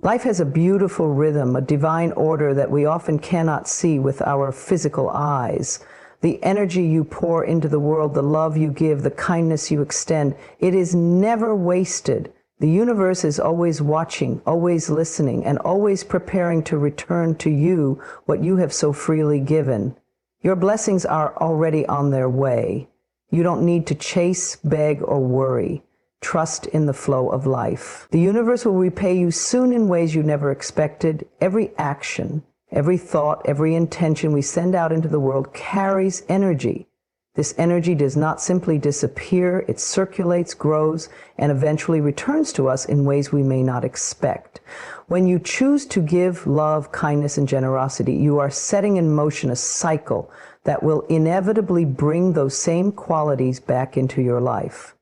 Life has a beautiful rhythm, a divine order that we often cannot see with our physical eyes. The energy you pour into the world, the love you give, the kindness you extend, it is never wasted. The universe is always watching, always listening, and always preparing to return to you what you have so freely given. Your blessings are already on their way. You don't need to chase, beg, or worry. Trust in the flow of life. The universe will repay you soon in ways you never expected. Every action, every thought, every intention we send out into the world carries energy. This energy does not simply disappear, it circulates, grows, and eventually returns to us in ways we may not expect. When you choose to give love, kindness, and generosity, you are setting in motion a cycle that will inevitably bring those same qualities back into your life.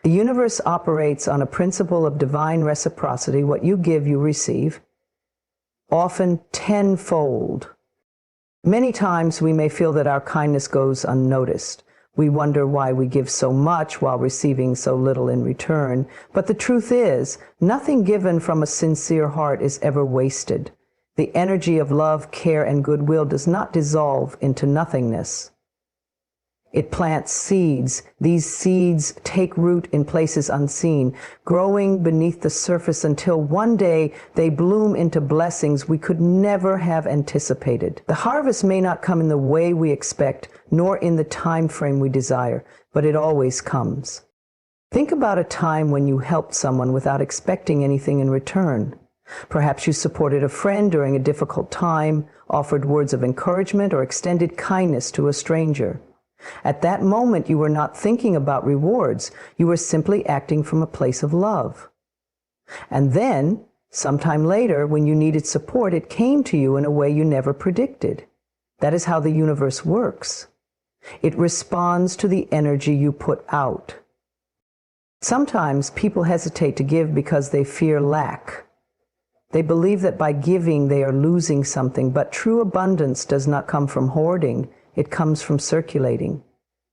The universe operates on a principle of divine reciprocity. What you give, you receive, often tenfold. Many times we may feel that our kindness goes unnoticed. We wonder why we give so much while receiving so little in return. But the truth is, nothing given from a sincere heart is ever wasted. The energy of love, care, and goodwill does not dissolve into nothingness. It plants seeds. These seeds take root in places unseen, growing beneath the surface until one day they bloom into blessings we could never have anticipated. The harvest may not come in the way we expect, nor in the time frame we desire, but it always comes. Think about a time when you helped someone without expecting anything in return. Perhaps you supported a friend during a difficult time, offered words of encouragement, or extended kindness to a stranger. At that moment, you were not thinking about rewards. You were simply acting from a place of love. And then, sometime later, when you needed support, it came to you in a way you never predicted. That is how the universe works. It responds to the energy you put out. Sometimes people hesitate to give because they fear lack. They believe that by giving they are losing something, but true abundance does not come from hoarding. It comes from circulating.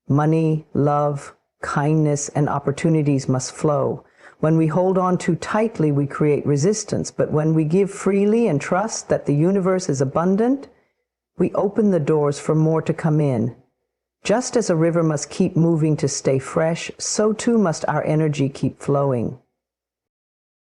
Money, love, kindness, and opportunities must flow. When we hold on too tightly, we create resistance. But when we give freely and trust that the universe is abundant, we open the doors for more to come in. Just as a river must keep moving to stay fresh, so too must our energy keep flowing.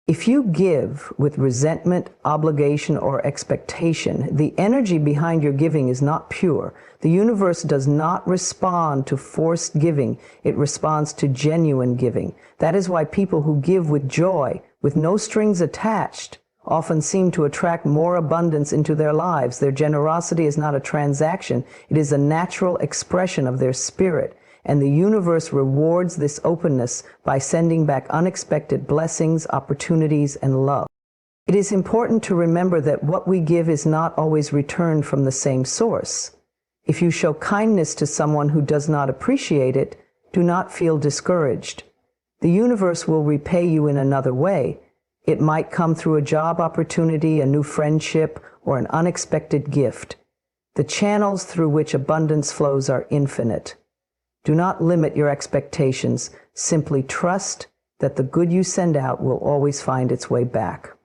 If you give with resentment, obligation, or expectation, the energy behind your giving is not pure. The universe does not respond to forced giving. It responds to genuine giving. That is why people who give with joy, with no strings attached, often seem to attract more abundance into their lives. Their generosity is not a transaction. It is a natural expression of their spirit. And the universe rewards this openness by sending back unexpected blessings, opportunities, and love. It is important to remember that what we give is not always returned from the same source. If you show kindness to someone who does not appreciate it, do not feel discouraged. The universe will repay you in another way. It might come through a job opportunity, a new friendship, or an unexpected gift. The channels through which abundance flows are infinite. Do not limit your expectations. Simply trust that the good you send out will always find its way back.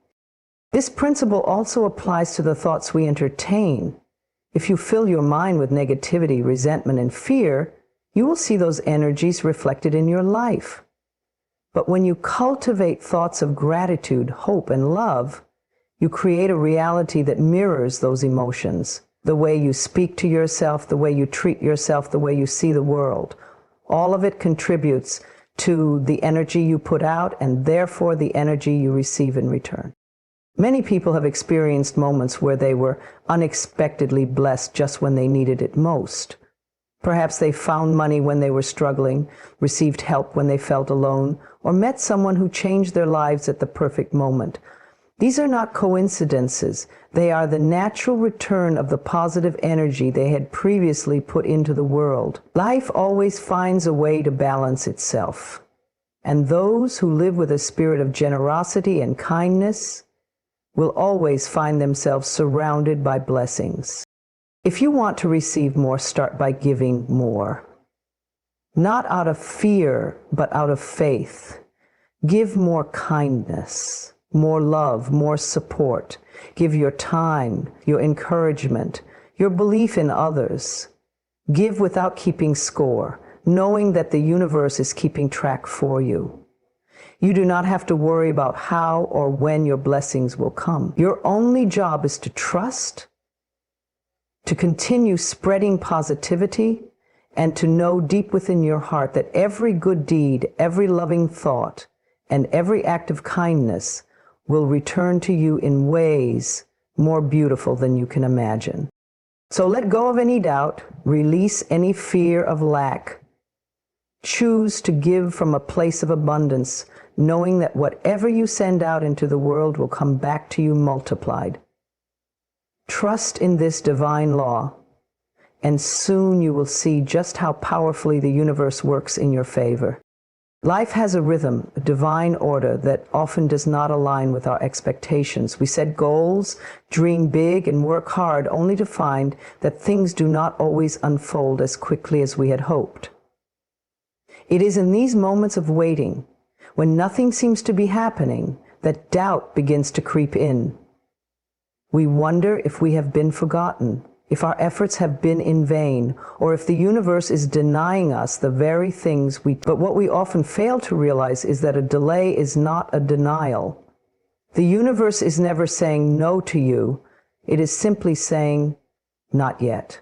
This principle also applies to the thoughts we entertain. If you fill your mind with negativity, resentment, and fear, you will see those energies reflected in your life. But when you cultivate thoughts of gratitude, hope, and love, you create a reality that mirrors those emotions. The way you speak to yourself, the way you treat yourself, the way you see the world. All of it contributes to the energy you put out and therefore the energy you receive in return. Many people have experienced moments where they were unexpectedly blessed just when they needed it most. Perhaps they found money when they were struggling, received help when they felt alone, or met someone who changed their lives at the perfect moment. These are not coincidences. They are the natural return of the positive energy they had previously put into the world. Life always finds a way to balance itself. And those who live with a spirit of generosity and kindness will always find themselves surrounded by blessings. If you want to receive more, start by giving more. Not out of fear, but out of faith. Give more kindness. more love, more support. Give your time, your encouragement, your belief in others. Give without keeping score, knowing that the universe is keeping track for you. You do not have to worry about how or when your blessings will come. Your only job is to trust, to continue spreading positivity, and to know deep within your heart that every good deed, every loving thought, and every act of kindness will return to you in ways more beautiful than you can imagine. So let go of any doubt, release any fear of lack. Choose to give from a place of abundance, knowing that whatever you send out into the world will come back to you multiplied. Trust in this divine law, and soon you will see just how powerfully the universe works in your favor. Life has a rhythm, a divine order that often does not align with our expectations. We set goals, dream big, and work hard only to find that things do not always unfold as quickly as we had hoped. It is in these moments of waiting, when nothing seems to be happening, that doubt begins to creep in. We wonder if we have been forgotten, if our efforts have been in vain, or if the universe is denying us the very things But what we often fail to realize is that a delay is not a denial. The universe is never saying no to you. It is simply saying, not yet.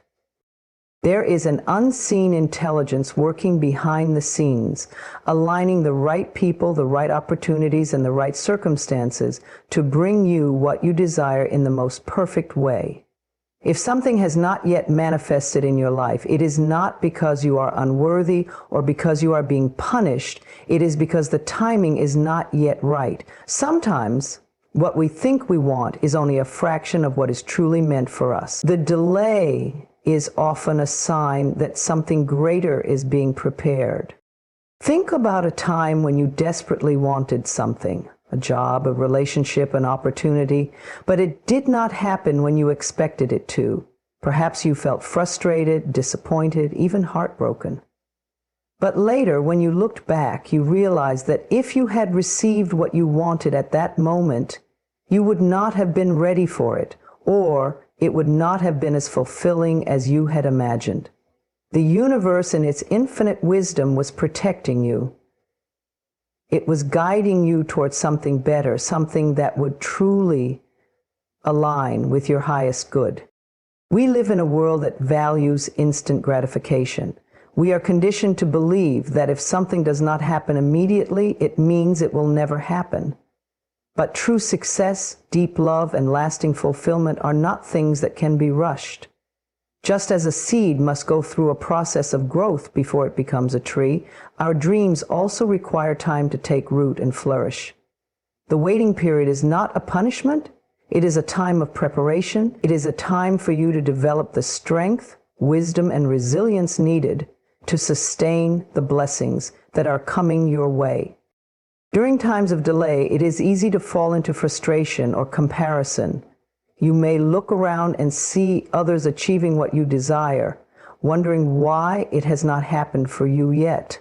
There is an unseen intelligence working behind the scenes, aligning the right people, the right opportunities, and the right circumstances to bring you what you desire in the most perfect way. If something has not yet manifested in your life, it is not because you are unworthy or because you are being punished. It is because the timing is not yet right. Sometimes what we think we want is only a fraction of what is truly meant for us. The delay is often a sign that something greater is being prepared. Think about a time when you desperately wanted something, a job, a relationship, an opportunity, but it did not happen when you expected it to. Perhaps you felt frustrated, disappointed, even heartbroken. But later, when you looked back, you realized that if you had received what you wanted at that moment, you would not have been ready for it, or it would not have been as fulfilling as you had imagined. The universe in its infinite wisdom was protecting you. It was guiding you towards something better, something that would truly align with your highest good. We live in a world that values instant gratification. We are conditioned to believe that if something does not happen immediately, it means it will never happen. But true success, deep love, and lasting fulfillment are not things that can be rushed. Just as a seed must go through a process of growth before it becomes a tree, our dreams also require time to take root and flourish. The waiting period is not a punishment. It is a time of preparation. It is a time for you to develop the strength, wisdom, and resilience needed to sustain the blessings that are coming your way. During times of delay, it is easy to fall into frustration or comparison. You may look around and see others achieving what you desire, wondering why it has not happened for you yet.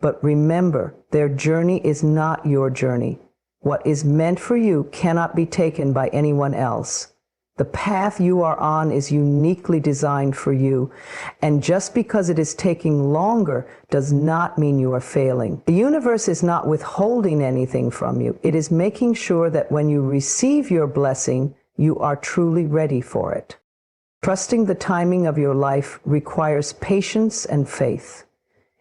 But remember, their journey is not your journey. What is meant for you cannot be taken by anyone else. The path you are on is uniquely designed for you, and just because it is taking longer does not mean you are failing. The universe is not withholding anything from you. It is making sure that when you receive your blessing, you are truly ready for it. Trusting the timing of your life requires patience and faith.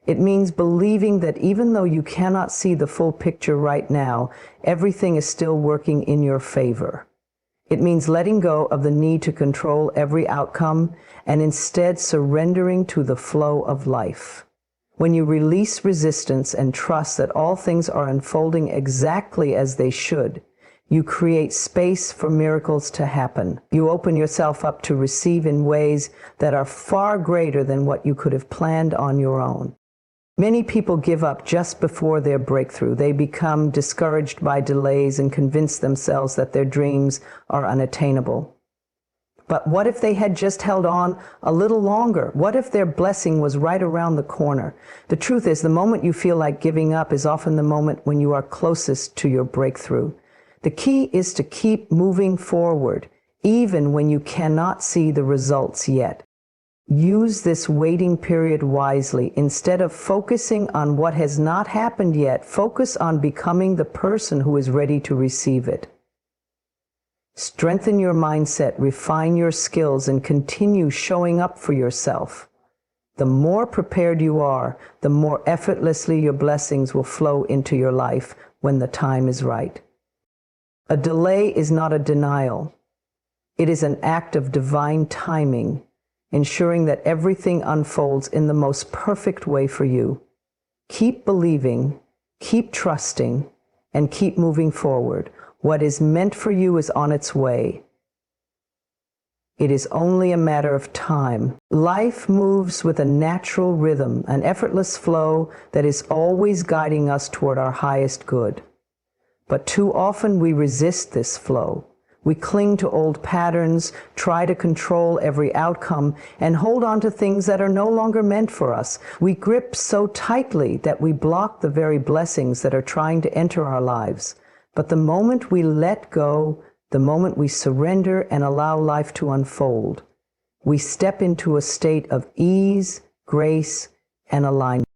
It means believing that even though you cannot see the full picture right now, everything is still working in your favor. It means letting go of the need to control every outcome and instead surrendering to the flow of life. When you release resistance and trust that all things are unfolding exactly as they should, you create space for miracles to happen. You open yourself up to receive in ways that are far greater than what you could have planned on your own. Many people give up just before their breakthrough. They become discouraged by delays and convince themselves that their dreams are unattainable. But what if they had just held on a little longer? What if their blessing was right around the corner? The truth is, the moment you feel like giving up is often the moment when you are closest to your breakthrough. The key is to keep moving forward, even when you cannot see the results yet. Use this waiting period wisely. Instead of focusing on what has not happened yet, focus on becoming the person who is ready to receive it. Strengthen your mindset, refine your skills, and continue showing up for yourself. The more prepared you are, the more effortlessly your blessings will flow into your life when the time is right. A delay is not a denial. It is an act of divine timing, ensuring that everything unfolds in the most perfect way for you. Keep believing, keep trusting, and keep moving forward. What is meant for you is on its way. It is only a matter of time. Life moves with a natural rhythm, an effortless flow that is always guiding us toward our highest good. But too often we resist this flow. We cling to old patterns, try to control every outcome, and hold on to things that are no longer meant for us. We grip so tightly that we block the very blessings that are trying to enter our lives. But the moment we let go, the moment we surrender and allow life to unfold, we step into a state of ease, grace, and alignment.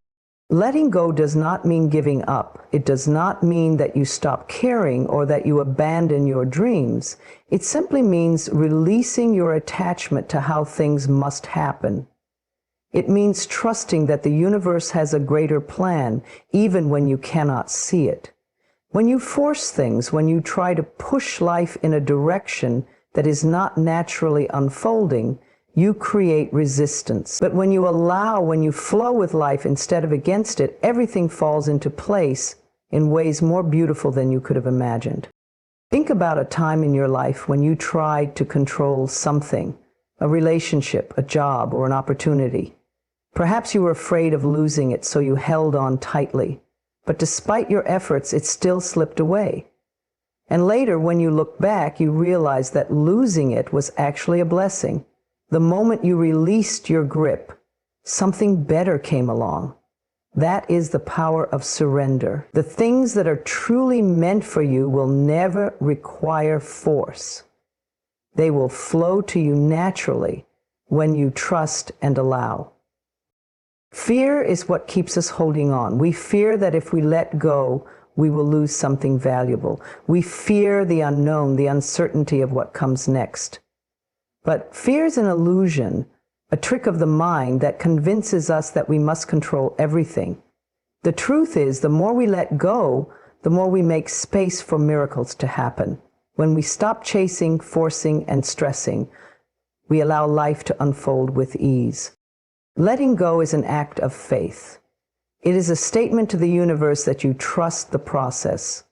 Letting go does not mean giving up. It does not mean that you stop caring or that you abandon your dreams. It simply means releasing your attachment to how things must happen. It means trusting that the universe has a greater plan, even when you cannot see it. When you force things, when you try to push life in a direction that is not naturally unfolding, you create resistance. But when you allow, when you flow with life instead of against it, everything falls into place in ways more beautiful than you could have imagined. Think about a time in your life when you tried to control something, a relationship, a job, or an opportunity. Perhaps you were afraid of losing it, so you held on tightly. But despite your efforts, it still slipped away. And later, when you look back, you realize that losing it was actually a blessing. The moment you released your grip, something better came along. That is the power of surrender. The things that are truly meant for you will never require force. They will flow to you naturally when you trust and allow. Fear is what keeps us holding on. We fear that if we let go, we will lose something valuable. We fear the unknown, the uncertainty of what comes next. But fear is an illusion, a trick of the mind that convinces us that we must control everything. The truth is, the more we let go, the more we make space for miracles to happen. When we stop chasing, forcing, and stressing, we allow life to unfold with ease. Letting go is an act of faith. It is a statement to the universe that you trust the process.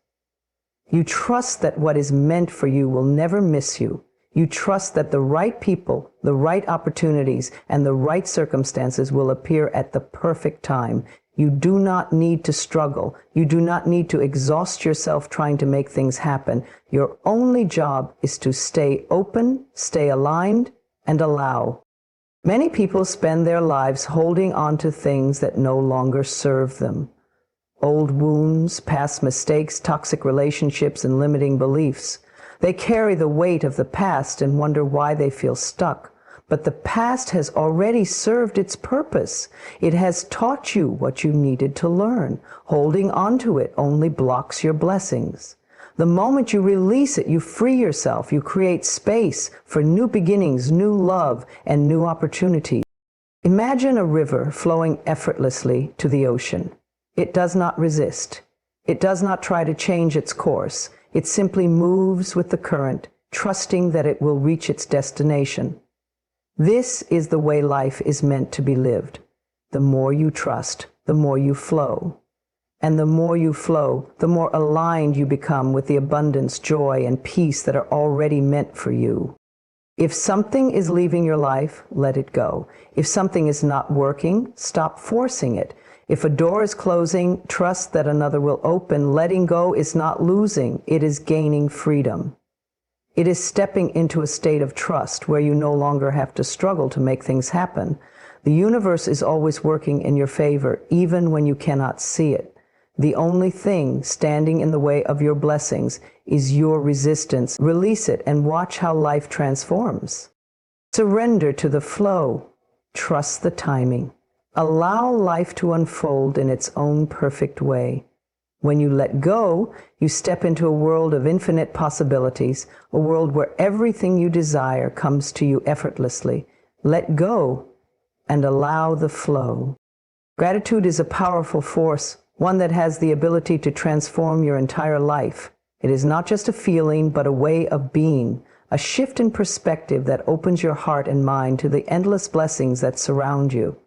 You trust that what is meant for you will never miss you. You trust that the right people, the right opportunities, and the right circumstances will appear at the perfect time. You do not need to struggle. You do not need to exhaust yourself trying to make things happen. Your only job is to stay open, stay aligned, and allow. Many people spend their lives holding on to things that no longer serve them. Old wounds, past mistakes, toxic relationships, and limiting beliefs. They carry the weight of the past and wonder why they feel stuck. But the past has already served its purpose. It has taught you what you needed to learn. Holding on to it only blocks your blessings. The moment you release it, you free yourself. You create space for new beginnings, new love, and new opportunities. Imagine a river flowing effortlessly to the ocean. It does not resist. It does not try to change its course. It simply moves with the current, trusting that it will reach its destination. This is the way life is meant to be lived. The more you trust, the more you flow. And the more you flow, the more aligned you become with the abundance, joy, and peace that are already meant for you. If something is leaving your life, let it go. If something is not working, stop forcing it. If a door is closing, trust that another will open. Letting go is not losing, it is gaining freedom. It is stepping into a state of trust where you no longer have to struggle to make things happen. The universe is always working in your favor, even when you cannot see it. The only thing standing in the way of your blessings is your resistance. Release it and watch how life transforms. Surrender to the flow. Trust the timing. Allow life to unfold in its own perfect way. When you let go, you step into a world of infinite possibilities, a world where everything you desire comes to you effortlessly. Let go and allow the flow. Gratitude is a powerful force, one that has the ability to transform your entire life. It is not just a feeling, but a way of being, a shift in perspective that opens your heart and mind to the endless blessings that surround you.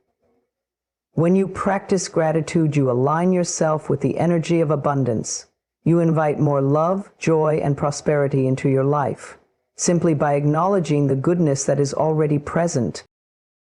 When you practice gratitude, you align yourself with the energy of abundance. You invite more love, joy, and prosperity into your life, simply by acknowledging the goodness that is already present.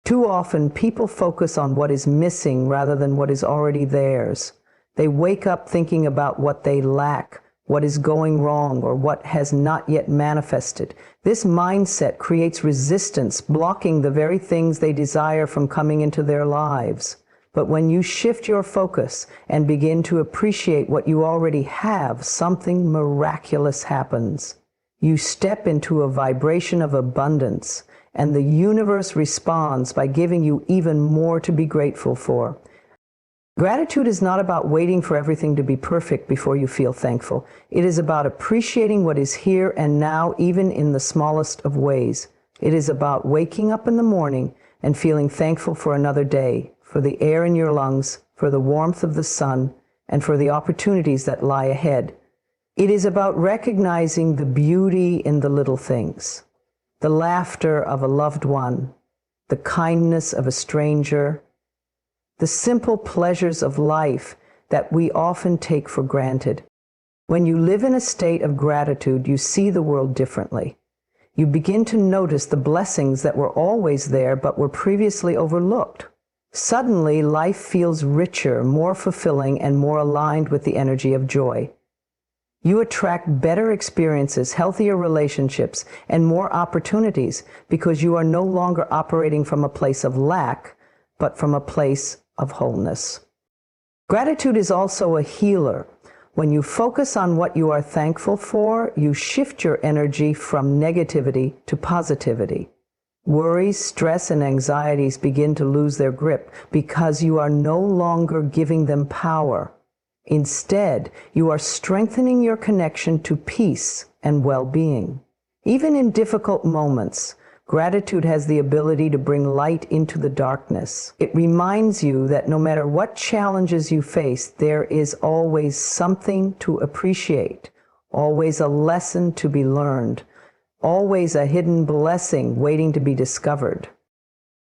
Too often, people focus on what is missing rather than what is already theirs. They wake up thinking about what they lack, what is going wrong, or what has not yet manifested. This mindset creates resistance, blocking the very things they desire from coming into their lives. But when you shift your focus and begin to appreciate what you already have, something miraculous happens. You step into a vibration of abundance, and the universe responds by giving you even more to be grateful for. Gratitude is not about waiting for everything to be perfect before you feel thankful. It is about appreciating what is here and now, even in the smallest of ways. It is about waking up in the morning and feeling thankful for another day, for the air in your lungs, for the warmth of the sun, and for the opportunities that lie ahead. It is about recognizing the beauty in the little things, the laughter of a loved one, the kindness of a stranger, the simple pleasures of life that we often take for granted. When you live in a state of gratitude, you see the world differently. You begin to notice the blessings that were always there but were previously overlooked. Suddenly, life feels richer, more fulfilling, and more aligned with the energy of joy. You attract better experiences, healthier relationships, and more opportunities because you are no longer operating from a place of lack, but from a place of wholeness. Gratitude is also a healer. When you focus on what you are thankful for, you shift your energy from negativity to positivity. Worries, stress, and anxieties begin to lose their grip because you are no longer giving them power. Instead, you are strengthening your connection to peace and well-being. Even in difficult moments, gratitude has the ability to bring light into the darkness. It reminds you that no matter what challenges you face, there is always something to appreciate, always a lesson to be learned, always a hidden blessing waiting to be discovered.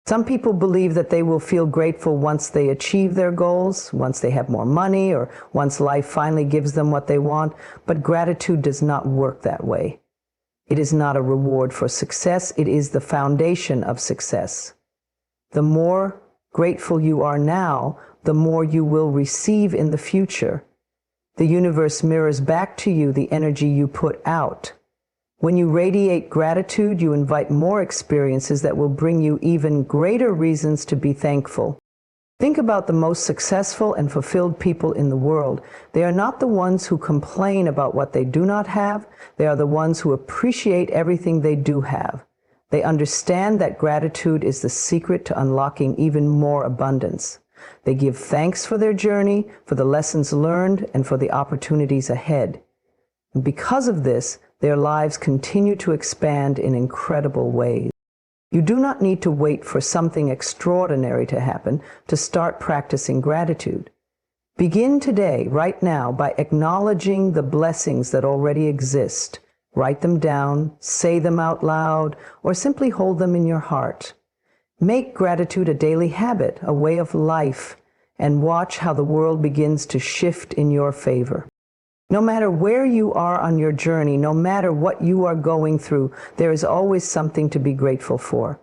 Some people believe that they will feel grateful once they achieve their goals, once they have more money, or once life finally gives them what they want, but gratitude does not work that way. It is not a reward for success, it is the foundation of success. The more grateful you are now, the more you will receive in the future. The universe mirrors back to you the energy you put out. When you radiate gratitude, you invite more experiences that will bring you even greater reasons to be thankful. Think about the most successful and fulfilled people in the world. They are not the ones who complain about what they do not have. They are the ones who appreciate everything they do have. They understand that gratitude is the secret to unlocking even more abundance. They give thanks for their journey, for the lessons learned, and for the opportunities ahead. And because of this, their lives continue to expand in incredible ways. You do not need to wait for something extraordinary to happen to start practicing gratitude. Begin today, right now, by acknowledging the blessings that already exist. Write them down, say them out loud, or simply hold them in your heart. Make gratitude a daily habit, a way of life, and watch how the world begins to shift in your favor. No matter where you are on your journey, no matter what you are going through, there is always something to be grateful for.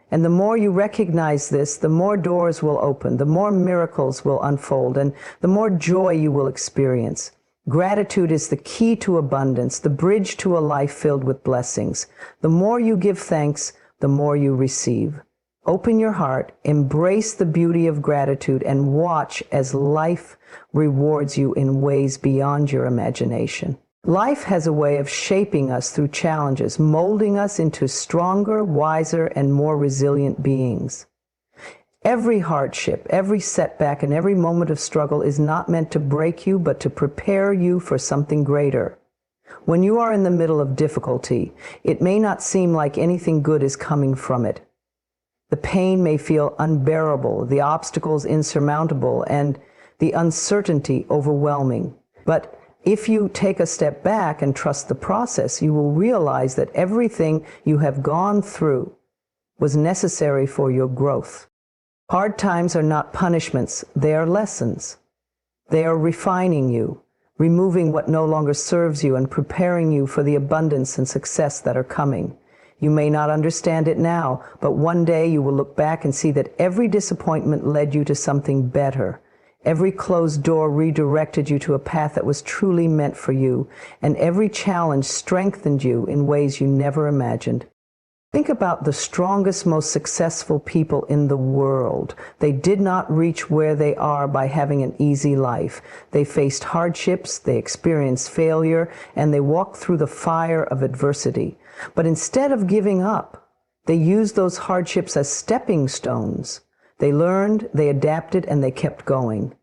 And the more you recognize this, the more doors will open, the more miracles will unfold, and the more joy you will experience. Gratitude is the key to abundance, the bridge to a life filled with blessings. The more you give thanks, the more you receive. Open your heart, embrace the beauty of gratitude, and watch as life rewards you in ways beyond your imagination. Life has a way of shaping us through challenges, molding us into stronger, wiser, and more resilient beings. Every hardship, every setback, and every moment of struggle is not meant to break you, but to prepare you for something greater. When you are in the middle of difficulty, it may not seem like anything good is coming from it. The pain may feel unbearable, the obstacles insurmountable, and the uncertainty overwhelming. But if you take a step back and trust the process, you will realize that everything you have gone through was necessary for your growth. Hard times are not punishments, they are lessons. They are refining you, removing what no longer serves you, and preparing you for the abundance and success that are coming. You may not understand it now, but one day you will look back and see that every disappointment led you to something better. Every closed door redirected you to a path that was truly meant for you, and every challenge strengthened you in ways you never imagined. Think about the strongest, most successful people in the world. They did not reach where they are by having an easy life. They faced hardships, they experienced failure, and they walked through the fire of adversity. But instead of giving up, they used those hardships as stepping stones. They learned, they adapted, and they kept going.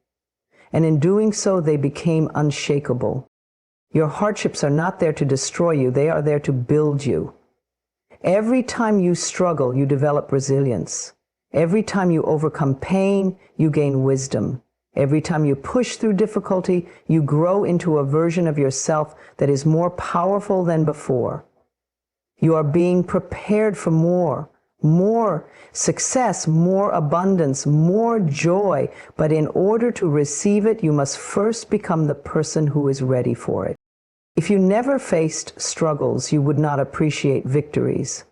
And in doing so, they became unshakable. Your hardships are not there to destroy you, they are there to build you. Every time you struggle, you develop resilience. Every time you overcome pain, you gain wisdom. Every time you push through difficulty, you grow into a version of yourself that is more powerful than before. You are being prepared for more success, more abundance, more joy. But in order to receive it, you must first become the person who is ready for it. If you never faced struggles, you would not appreciate victories.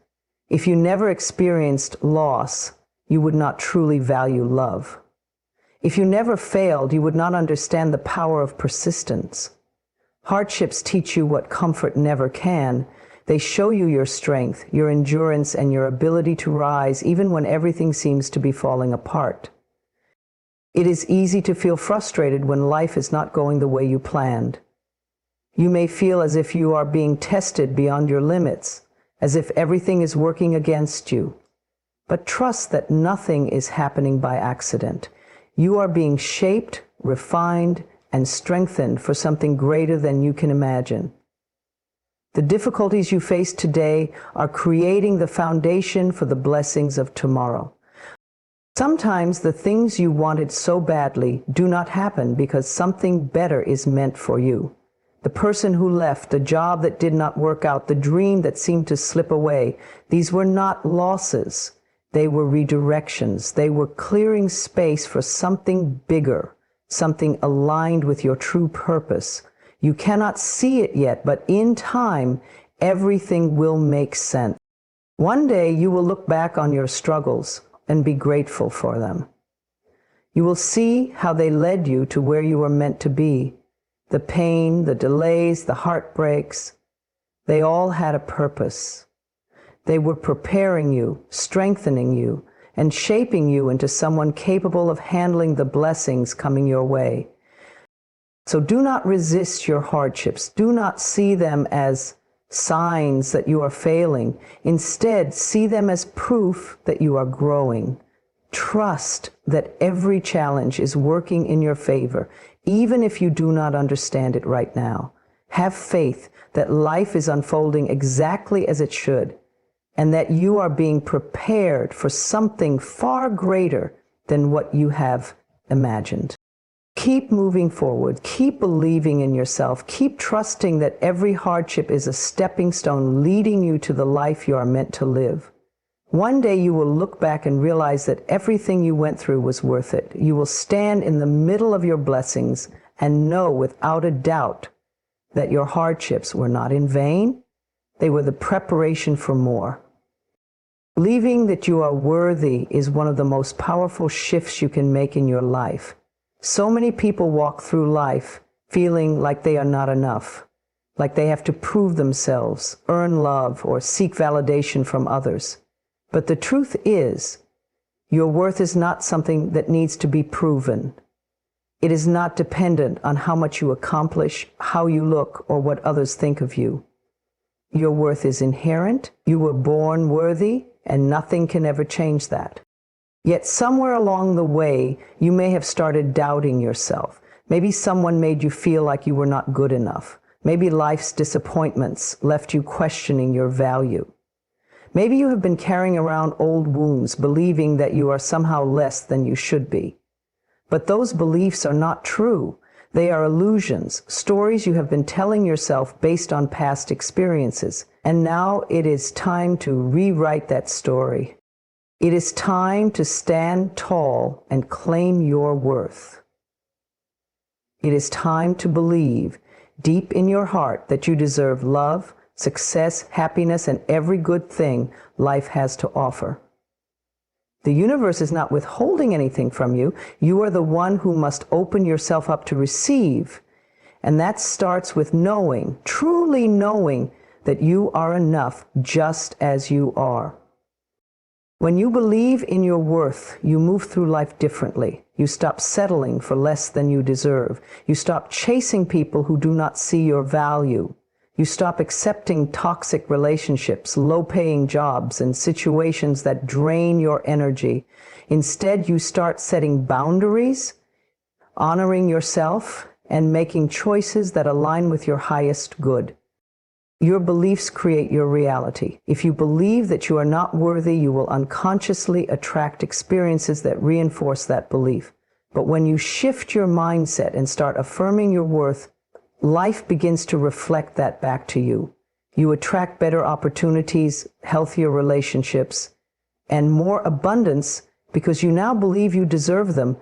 If you never experienced loss, you would not truly value love. If you never failed, you would not understand the power of persistence. Hardships teach you what comfort never can. They show you your strength, your endurance, and your ability to rise even when everything seems to be falling apart. It is easy to feel frustrated when life is not going the way you planned. You may feel as if you are being tested beyond your limits, as if everything is working against you. But trust that nothing is happening by accident. You are being shaped, refined, and strengthened for something greater than you can imagine. The difficulties you face today are creating the foundation for the blessings of tomorrow. Sometimes the things you wanted so badly do not happen because something better is meant for you. The person who left, the job that did not work out, the dream that seemed to slip away, these were not losses. They were redirections. They were clearing space for something bigger, something aligned with your true purpose. You cannot see it yet, but in time, everything will make sense. One day you will look back on your struggles and be grateful for them. You will see how they led you to where you were meant to be. The pain, the delays, the heartbreaks, they all had a purpose. They were preparing you, strengthening you, and shaping you into someone capable of handling the blessings coming your way. So do not resist your hardships. Do not see them as signs that you are failing. Instead, see them as proof that you are growing. Trust that every challenge is working in your favor, even if you do not understand it right now. Have faith that life is unfolding exactly as it should, and that you are being prepared for something far greater than what you have imagined. Keep moving forward. Keep believing in yourself. Keep trusting that every hardship is a stepping stone leading you to the life you are meant to live. One day you will look back and realize that everything you went through was worth it. You will stand in the middle of your blessings and know without a doubt that your hardships were not in vain. They were the preparation for more. Believing that you are worthy is one of the most powerful shifts you can make in your life. So many people walk through life feeling like they are not enough, like they have to prove themselves, earn love, or seek validation from others. But the truth is, Your worth is not something that needs to be proven. It is not dependent on how much you accomplish, how you look, or what others think of you. Your worth is inherent. You were born worthy, and nothing can ever change that. Yet somewhere along the way, you may have started doubting yourself. Maybe someone made you feel like you were not good enough. Maybe life's disappointments left you questioning your value. Maybe you have been carrying around old wounds, believing that you are somehow less than you should be. But those beliefs are not true. They are illusions, stories you have been telling yourself based on past experiences. And now it is time to rewrite that story. It is time to stand tall and claim your worth. It is time to believe deep in your heart that you deserve love, success, happiness, and every good thing life has to offer. The universe is not withholding anything from you. You are the one who must open yourself up to receive. And that starts with knowing, truly knowing, that you are enough just as you are. When you believe in your worth, you move through life differently. You stop settling for less than you deserve. You stop chasing people who do not see your value. You stop accepting toxic relationships, low-paying jobs, and situations that drain your energy. Instead, you start setting boundaries, honoring yourself, and making choices that align with your highest good. Your beliefs create your reality. If you believe that you are not worthy, you will unconsciously attract experiences that reinforce that belief. But when you shift your mindset and start affirming your worth, life begins to reflect that back to you. You attract better opportunities, healthier relationships, and more abundance because you now believe you deserve them.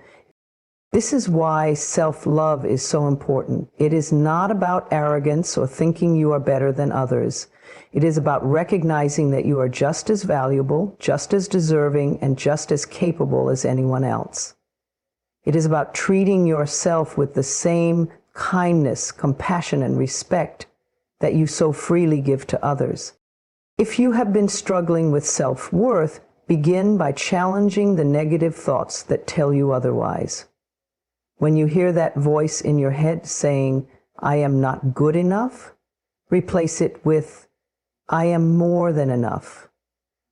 This is why self-love is so important. It is not about arrogance or thinking you are better than others. It is about recognizing that you are just as valuable, just as deserving, and just as capable as anyone else. It is about treating yourself with the same kindness, compassion, and respect that you so freely give to others. If you have been struggling with self-worth, begin by challenging the negative thoughts that tell you otherwise. When you hear that voice in your head saying, "I am not good enough," replace it with, "I am more than enough."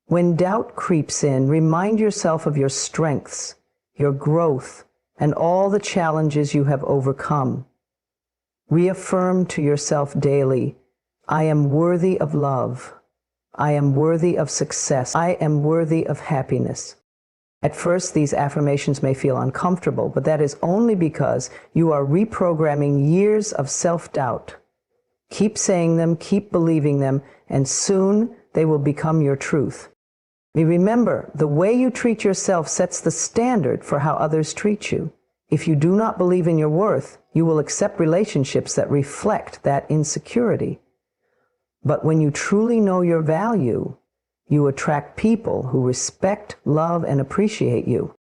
When doubt creeps in, remind yourself of your strengths, your growth, and all the challenges you have overcome. Reaffirm to yourself daily, "I am worthy of love. I am worthy of success. I am worthy of happiness." At first, these affirmations may feel uncomfortable, but that is only because you are reprogramming years of self-doubt. Keep saying them, keep believing them, and soon they will become your truth. Remember, the way you treat yourself sets the standard for how others treat you. If you do not believe in your worth, you will accept relationships that reflect that insecurity. But when you truly know your value, you attract people who respect, love, and appreciate you.